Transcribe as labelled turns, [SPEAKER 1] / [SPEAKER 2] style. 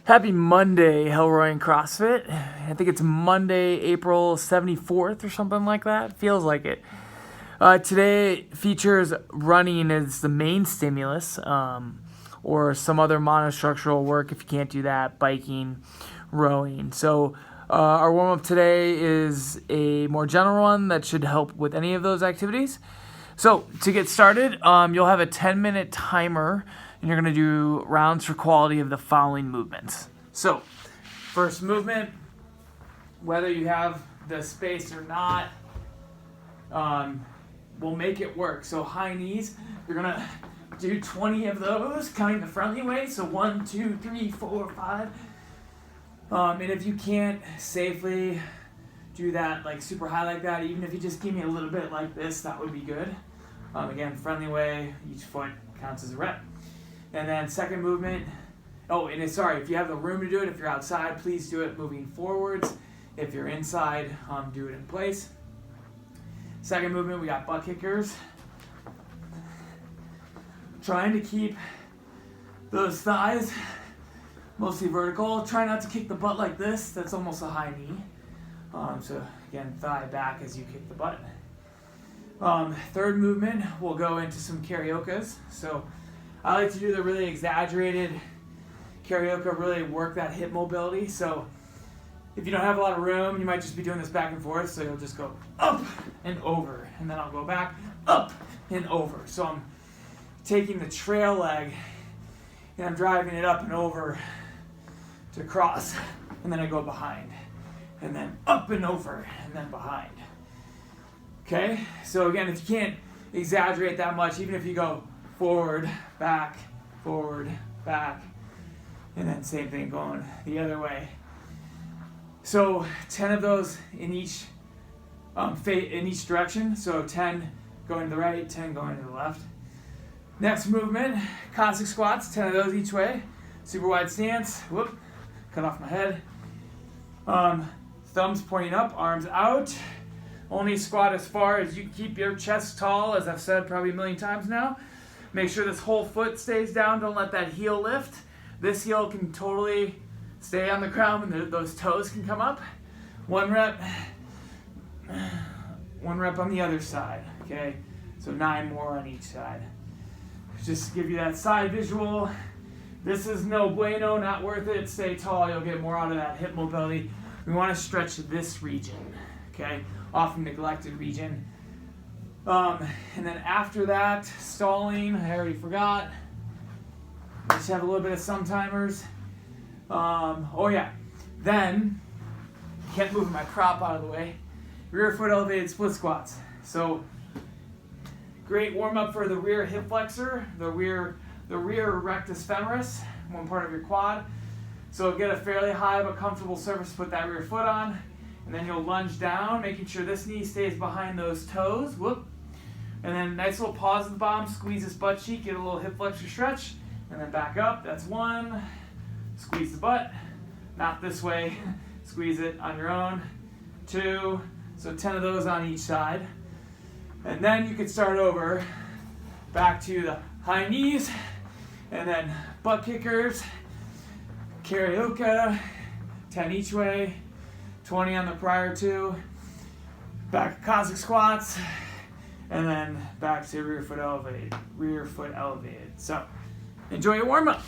[SPEAKER 1] Happy Monday, Hellroy and CrossFit. I think it's Monday, April 74th or something like that. Feels like it. Today features running as the main stimulus, or some other monostructural work if you can't do that, biking, rowing. So our warm-up today is a more general one that should help with any of those activities. So to get started, you'll have a 10-minute timer, and you're going to do rounds for quality of the following movements. So first movement, whether you have the space or not, we'll make it work. So high knees, you're going to do 20 of those, counting the friendly way. So 1, 2, 3, 4, 5. And if you can't safely do that like super high like that, even if you just give me a little bit like this, that would be good. Again, friendly way, each foot counts as a rep. And then second movement, if you have the room to do it, if you're outside, please do it moving forwards. If you're inside, do it in place. Second movement, we got butt kickers. Trying to keep those thighs mostly vertical. Try not to kick the butt like this. That's almost a high knee. So again, thigh back as you kick the butt. Third movement, we'll go into some karaokas. So I like to do the really exaggerated karaoke, really work that hip mobility. So if you don't have a lot of room, you might just be doing this back and forth. So you'll just go up and over, and then I'll go back, up and over. So I'm taking the trail leg and I'm driving it up and over to cross, and then I go behind, and then up and over, and then behind. Okay, so again, if you can't exaggerate that much, even if you go forward, back, and then same thing going the other way. So 10 of those in each direction. So 10 going to the right, 10 going to the left. Next movement, Cossack squats, 10 of those each way. Super wide stance, whoop, cut off my head. Thumbs pointing up, arms out. Only squat as far as you keep your chest tall, as I've said probably a million times now. Make sure this whole foot stays down, don't let that heel lift. This heel can totally stay on the ground and those toes can come up. One rep on the other side, okay? So 9 more on each side. Just to give you that side visual. This is no bueno, not worth it. Stay tall, you'll get more out of that hip mobility. We want to stretch this region, okay? Often neglected region. And then after that, stalling, I already forgot. Just have a little bit of some timers. Then, can't move my prop out of the way. Rear foot elevated split squats. So, great warm up for the rear hip flexor, the rear rectus femoris, one part of your quad. So get a fairly high but comfortable surface to put that rear foot on. And then you'll lunge down, making sure this knee stays behind those toes. Whoop. And then nice little pause at the bottom, squeeze this butt cheek, get a little hip flexor stretch, and then back up. That's 1. Squeeze the butt. Not this way. Squeeze it on your own. 2. So 10 of those on each side. And then you can start over back to the high knees, and then butt kickers, karaoke, 10 each way, 20 on the prior 2, back Cossack squats, and then back to rear foot elevated. So enjoy your warm-up.